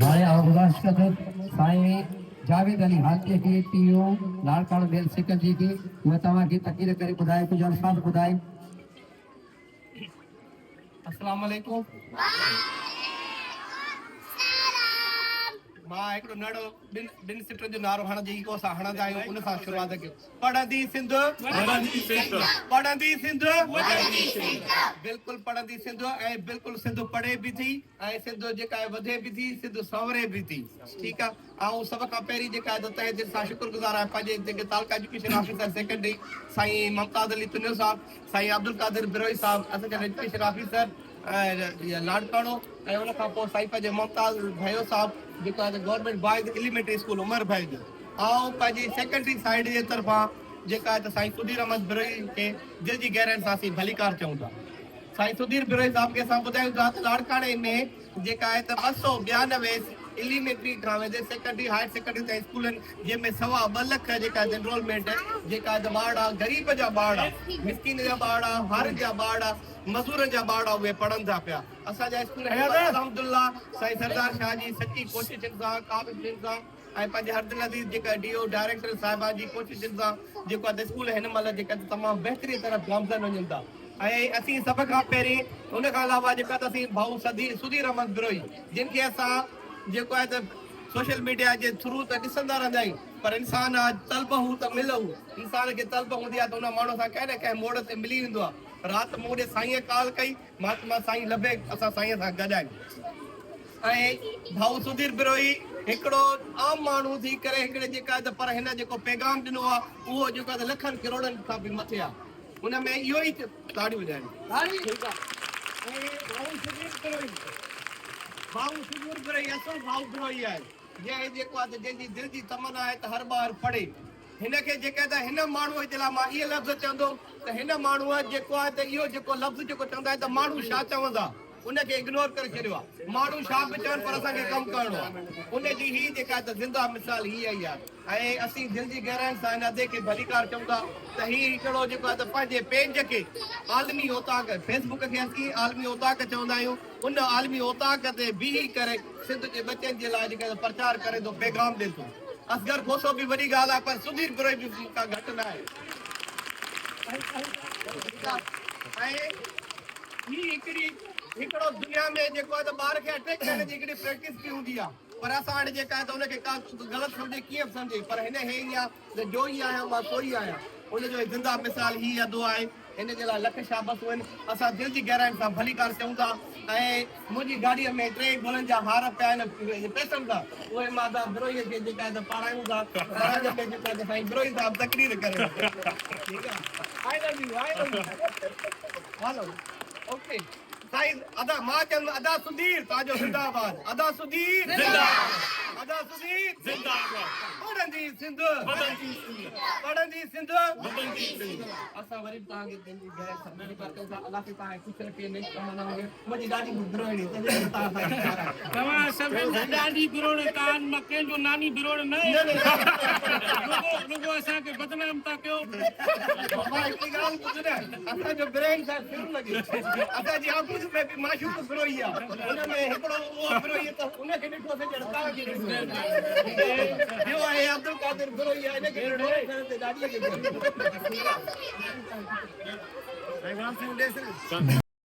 हाणे गुज़ारिश साईं जावेद अली हाजी की टीओ लाड़काणो मेल सेक्रेटरी की उहे तव्हांखे तक़रीर करे ॿुधाए कुझु अल्फाज़ ॿुधाए। अस्सलाम वालेकुम। मां हिकिड़ो नड़ो ॿिनि सिटनि जो नारो हण जेको असां हणंदा आहियूं उन सां शुरूआत कयूं। पढ़ंदी सिंध पढ़ंदी सिंध बिल्कुलु पढ़ंदी सिंध ऐं बिल्कुलु सिंध पढ़े बि थी ऐं सिंध जेका आहे वधे बि थी सिंध संवरे बि थी। ठीकु आहे। ऐं सभ खां पहिरीं जेका आहे तहे दिलि सां शुक्रगुज़ार आहे पंहिंजे जेके तालुका एजुकेशन ऑफिसर सेक्रेटरी साईं मुमताज़ अली तुनियो साहब, साईं अब्दुल कादिर बिरोई साहब असिस्टेंट एजुकेशन ऑफिसर लाड़काणो ऐं उन खां पोइ साईं पंहिंजे मुमताज़ भयो साहब जेको आहे गवर्नमेंट बॉयज़ एलिमेंट्री स्कूल उमर भाई जो ऐं पंहिंजी सेक्रेटरी साइड जे तरफ़ां जेका आहे त साईं सुधीर अहमद बिरोई खे दिलि जी गहराइनि सां असीं भलीकार चऊं था। साईं सुधीर बिरोई साहब खे असां ॿुधायूं था त लाड़काणे में जेका आहे त 292 एलिमेंट्री खां वेंदे सेकेंडरी हायर सेकेंडरी ताईं स्कूल आहिनि जंहिंमें 2.25 लख जेका आहे एनरोलमेंट जेका आहे ॿार आहे ग़रीब जा ॿार आहे मिसकिन जा ॿार आहे हार जा ॿार आहे मज़ूर जा ॿार उहे पढ़नि था पिया। असांजा स्कूल अल्हम्दुलिल्लाह साईं सरदार शाह जी सची कोशिशुनि सां काबिलियतुनि सां ऐं पंहिंजे हरदिल अज़ीज़ जेका डीओ डायरेक्टर साहिबा जी कोशिशुनि सां जेको आहे स्कूल हिन महिल जेका तमामु बहितरीन तरफ़ गामज़न वञनि था। ऐं असीं सभ खां पहिरीं हुन खां अलावा जेका त असीं भाऊ सुधीर अहमद बिरोई जिन खे असां जेको आहे त सोशल मीडिया जे थ्रू त ॾिसंदा रहंदा आहियूं पर इंसान आहे तलब हू त मिलूं इंसान खे तलब हूंदी आहे त हुन माण्हू सां कंहिं न कंहिं मोड़ ते मिली वेंदो आहे। राति मूं ॾे साईं कॉल कई महात्मा साईं लभे असां साईं सां गॾायूं ऐं भाऊ सुधीर बिरोई हिकिड़ो आम माण्हू थी करे हिकिड़े जेका आहे त पर हिन जेको पैगाम ॾिनो आहे उहो जेको आहे त लखनि किरोड़नि खां बि मथे आहे। हुन में इहो ई ताड़ियूं वॼाइनि भाऊ सुधीर बिरोई असुल भाऊ बिरोई आहे जंहिं जेको आहे त जंहिंजी दिलि जी तमन्ना आहे त हर ॿार पढ़े। हिनखे जेका त हिन माण्हूअ जे लाइ मां इहे लफ़्ज़ चवंदुमि त हिन माण्हूअ जेको आहे त इहो जेको लफ़्ज़ जेको चवंदा आहिनि त माण्हू छा चवंदा उनखे इग्नोर करे छॾियो आहे। माण्हू छा बि चवनि पर असांखे कमु करिणो आहे उनजी ही जेका त ज़िंदा मिसाल हीअ ई आहे। ऐं असीं दिलि जी गहराइनि सां हिन अदे खे भलीकार चऊं था त हीउ हिकिड़ो जेको आहे त पंहिंजे पेज खे आलमी ओताक फेसबुक खे असीं आलमी ओताक चवंदा आहियूं उन आलमी ओताक ते बीही करे सिंध जे बचनि जे लाइ जेका प्रचार करे थो पैगाम ॾिए थो। असगर खोसो बि वॾी ॻाल्हि आहे पर सुधीर बिरोई बि मूंखां घटि न आहे। ऐं ही हिकिड़ो दुनिया में जेको आहे त ॿार खे अटैक थियण जी हिकिड़ी प्रैक्टिस बि हूंदी आहे पर असां हाणे जेका आहे त हुनखे का ग़लति सम्झे कीअं बि सम्झे पर हिन हे ई आहे त जो ई आहियां मां सो ई आहियां हुनजो ज़िंदा मिसाल ही अदो आहे। हिन जे लाइ लख शाबसूं आहिनि। असां दिलि जी गहराइनि सां भलीकार चऊं था। ऐं मुंहिंजी गाॾीअ में 3 गुलनि जा हार पिया आहिनि पैसनि था उहे मां त बिरोईअ खे जेका आहे त पारायूं था जेका आहे साईं बिरोई साहब तकरीर करे ठीकु आहे। हलो ओके साईं अदा मां चवंदुमि अदा सुधीर तव्हांजो ज़िंदाबाद अदा सुधीर अदा सुधीर ज़िंदाबाद पढ़ंदी सिंध पढ़ंदी सिंध असां वरी तव्हांखे पंहिंजी घर सां अलाह खे तव्हांखे ख़ुशि रखे मुंहिंजी ॾाढी बिरोड़ी तव्हां सभिनि ॾाढी बिरोड़ कान मां कंहिंजो नानी बिरोड़ न रुगो असांखे बदनाम था कयो। मां हिकिड़ी ॻाल्हि ॿुध असांजो ब्रेन सां शुरू लॻे असांजी आफिस में बि माशूक बिरोई आहे हुन में हिकिड़ो उहो बिरोई त उनखे ॾिठो असांजे तव्हांखे ॿियो आहे अब्दुल कादिर बिरोई आहे हिनखे ॾाढी